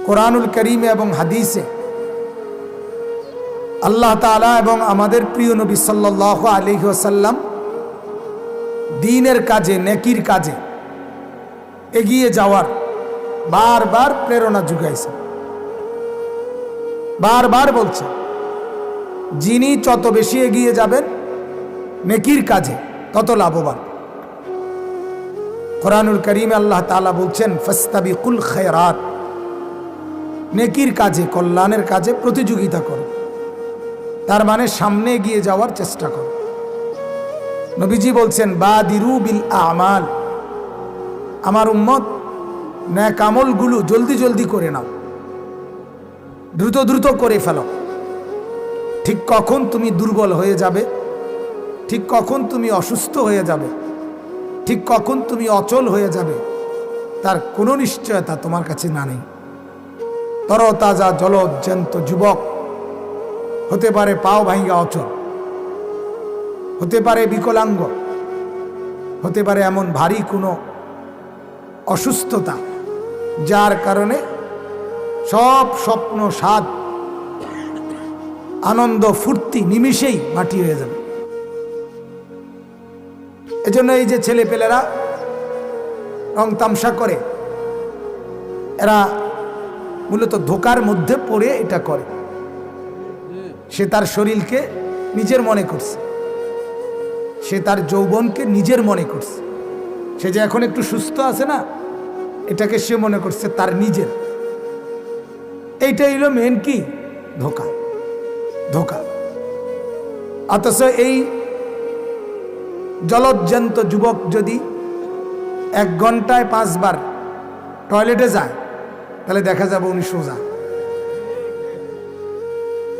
কোরআনুল কারীমে এবং হাদিসে আল্লাহ তাআলা এবং আমাদের প্রিয় নবী সাল্লাল্লাহু আলাইহি ওয়াসাল্লাম দ্বীনের কাজে, নেকির কাজে এগিয়ে যাওয়ার বারবার প্রেরণা জুগাইছে। বারবার বলছে, যিনি যত বেশি এগিয়ে যাবেন নেকির কাজে তত লাভবান। কোরআনুল কারীমে আল্লাহ তাআলা বলছেন, ফাস্তাবিকুল খায়রাত, নেকির কাজে, কল্যাণের কাজে প্রতিযোগিতা করো। তার মানে সামনে এগিয়ে যাওয়ার চেষ্টা করো। নবীজি বলছেন, বাদিরু বিল আমাল, আমার উম্মত নেক আমলগুলো জলদি জলদি করে নাও, দ্রুত দ্রুত করে ফেলো। ঠিক কখন তুমি দুর্বল হয়ে যাবে, ঠিক কখন তুমি অসুস্থ হয়ে যাবে, ঠিক কখন তুমি অচল হয়ে যাবে, তার কোনো নিশ্চয়তা তোমার কাছে না নেই। তরতাজা জলজ্যান্ত যুবক হতে পারে পাও ভাঙ্গা অচল, হতে পারে বিকলাঙ্গ, হতে পারে এমন ভারী কোনো অসুস্থতা যার কারণে সব স্বপ্ন, স্বাদ, আনন্দ, ফুর্তি নিমিষেই মাটি হয়ে যাবে। এজন্য এই যে ছেলে পেলেরা রং তামসা করে, এরা মূলত ধোকার মধ্যে পড়ে এটা করে। সে তার শরীরকে নিজের মনে করছে, সে তার যৌবনকে নিজের মনে করছে। সে যে এখন একটু সুস্থ আছে না, এটাকে সে মনে করছে তার নিজের। এইটাই হলো মেন কি, ধোকা, ধোকা। অথচ এই জলজ্যান্ত যুবক যদি 1 ঘন্টায় 5 বার টয়লেটে যায়, তাহলে দেখা যাবে উনি সোজা।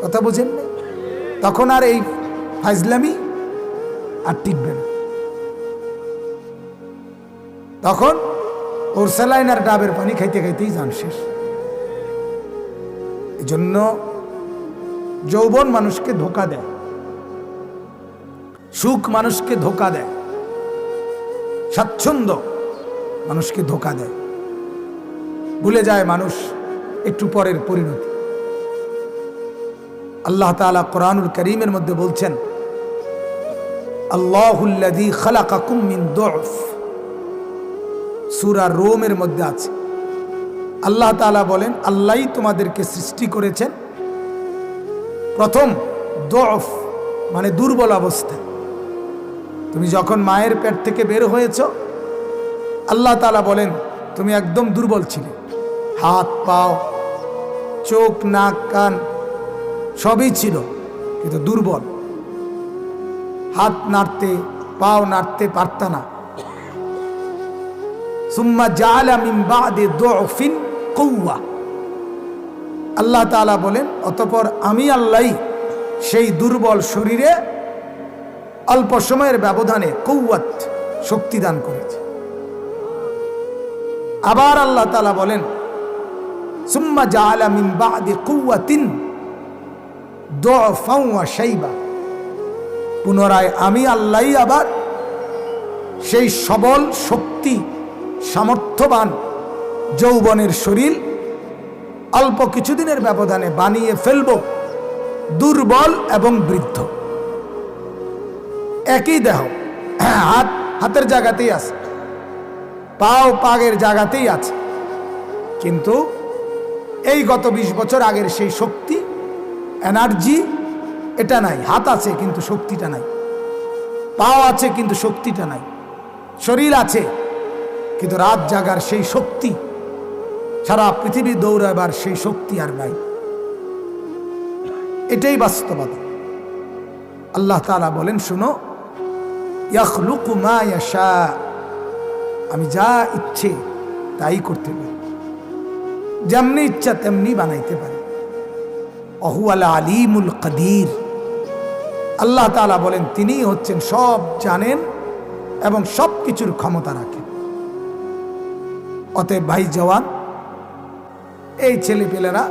কথা বুঝেন? তখন আর এই ফাজলামি আর টিকবে না। তখন ওর স্যালাইন আর ডাবের পানি খাইতে খাইতেই যান শেষ। এই জন্য যৌবন মানুষকে ধোকা দেয়, সুখ মানুষকে ধোকা দেয়, স্বাচ্ছন্দ্য মানুষকে ধোকা দেয়। ভুলে যায় মানুষ একটু পরের পরিণতি। আল্লাহ তাআলা কোরআনুল কারীমের মধ্যে বলছেন, আল্লাহুল্লাযী খালাকাকুম মিন দু'ফ, সূরা রোমের মধ্যে আছে। আল্লাহ তাআলা বলেন, আল্লাহই তোমাদেরকে সৃষ্টি করেছেন প্রথম দু'ফ, মানে দুর্বল অবস্থা। তুমি যখন মায়ের পেট থেকে বের হয়েছ, আল্লাহ তাআলা বলেন তুমি একদম দুর্বল ছিলে। হাত, পাও, চোখ, নাক, কান সবই ছিল, কিন্তু দুর্বল। হাত নাড়তে, পাও নাড়তে পারতা না। সুম্মা জাআলা মিন বা'দি দু'ফিন কুওয়া, আল্লাহ তাআলা বলেন অতঃপর আমি আল্লাহই সেই দুর্বল শরীরে অল্প সময়ের ব্যবধানে কুওয়াত, শক্তি দান করেছি। আবার আল্লাহ তাআলা বলেন, সুম্মা জাআলা মিন বা'দি কুওয়াতিন দু'ফান ওয়া শাইবা, পুনরায় আমি আল্লাহই আবার সেই সবল, শক্তি, সামর্থ্যবান যৌবনের শরীর অল্প কিছুদিনের ব্যবধানে বানিয়ে ফেলব দুর্বল এবং বৃদ্ধ। একই দেহ, হাত হাতের জায়গাতেই আছে, পাও পাগের জায়গাতেই আছে, কিন্তু এই গত 20 বছর আগের সেই শক্তি, এনার্জি এটা নাই। হাত আছে কিন্তু শক্তিটা নাই, পাও আছে কিন্তু শক্তিটা নাই, শরীর আছে কিন্তু রাত জাগার সেই শক্তি, সারা পৃথিবী দৌড়াবার সেই শক্তি আর নাই। এটাই বাস্তবতা। আল্লাহ তাআলা বলেন, শুনো, ইয়াখলুকু মা ইয়াশা, আমি যা ইচ্ছে তাই করতে পারি, যেমনি ইচ্ছা তেমনি বানাইতে পারি। ওয়াহুয়াল আলিমুল কাদির, আল্লাহ তাআলা বলেন তিনি হচ্ছেন সব জানেন এবং সব কিছুর ক্ষমতা রাখেন। অতএব ভাই জওয়ান, এই ছেলেপেলেরা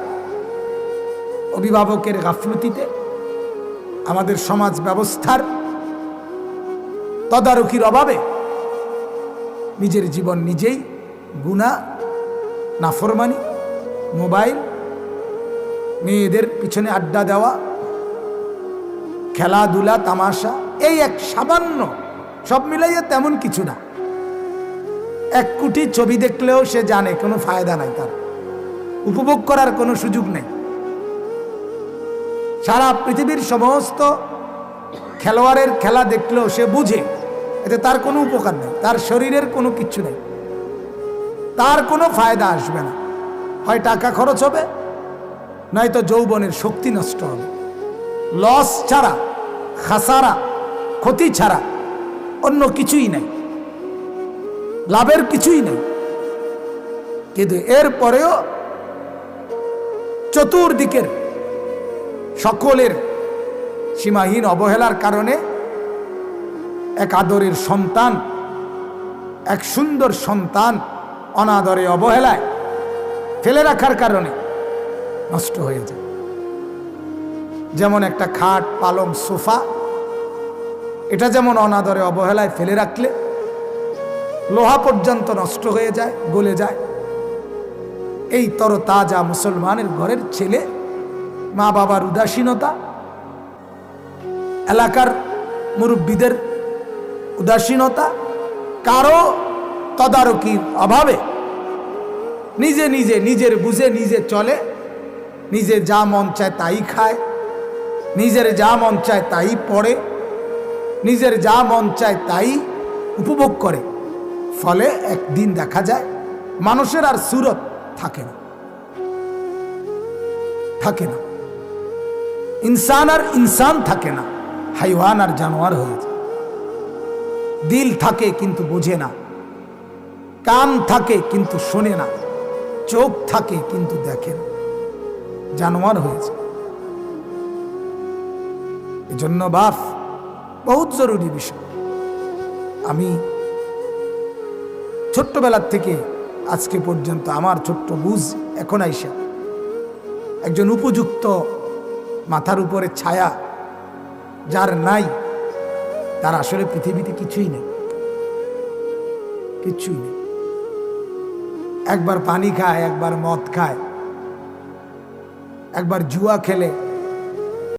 অভিভাবকের গাফলতিতে, আমাদের সমাজ ব্যবস্থার তদারকির অভাবে নিজের জীবন নিজেই গুনাহ, নাফরমানি, মোবাইল, মেয়েদের পিছনে আড্ডা দেওয়া, খেলাধুলা, তামাশা, এই এক সামান্য, সব মিলাইয়া তেমন কিছু না। 1 কোটি ছবি দেখলেও সে জানে কোনো ফায়দা নাই, তার উপভোগ করার কোনো সুযোগ নেই। সারা পৃথিবীর সমস্ত খেলোয়াড়ের খেলা দেখলেও সে বুঝে এতে তার কোনো উপকার নেই, তার শরীরের কোনো কিছু নেই, তার কোনো ফায়দা আসবে না। হয় টাকা খরচ হবে, নয়তো যৌবনের শক্তি নষ্ট হবে। লস ছাড়া, খাসারা, ক্ষতি ছাড়া অন্য কিছুই নেই, লাভের কিছুই নেই। কিন্তু এরপরেও চতুর্দিকের সকলের সীমাহীন অবহেলার কারণে এক আদরের সন্তান, এক সুন্দর সন্তান অনাদরে অবহেলায় ফেলে রাখার কারণে নষ্ট হয়ে যায়। যেমন একটা খাট, পালং, সোফা, এটা যেমন অনাদরে অবহেলায় ফেলে রাখলে লোহা পর্যন্ত নষ্ট হয়ে যায়, গলে যায়, এই তরতাজা মুসলমানের ঘরের ছেলে মা বাবার উদাসীনতা, এলাকার মুরব্বীদের উদাসীনতা, কারো তদারকির অভাবে নিজে নিজে নিজের বুঝে নিজে চলে, নিজে যা মন চায় তাই খায়, নিজের যা মন চায় তাই পড়ে, নিজের যা মন চায় তাই উপভোগ করে। ফলে একদিন দেখা যায় মানুষের আর সুরত থাকে না, থাকে না, ইনসান আর ইনসান থাকে না, হাইওয়ান আর জানোয়ার হয়ে যায়। দিল থাকে কিন্তু বোঝে না, কান থাকে কিন্তু শোনে না, চোখ থাকে কিন্তু দেখে না, জানোয়ার হয়েছে। এজন্য বাপ বহুত জরুরি বিষয়। আমি ছোট্টবেলার থেকে আজকে পর্যন্ত আমার ছোট্ট বুঝ এখন আইসা একজন উপযুক্ত মাথার উপরে ছায়া যার নাই, তার আসলে পৃথিবীতে কিছুই নেই, কিছুই নেই। একবার পানি খায়, একবার মদ খায়, একবার জুয়া খেলে,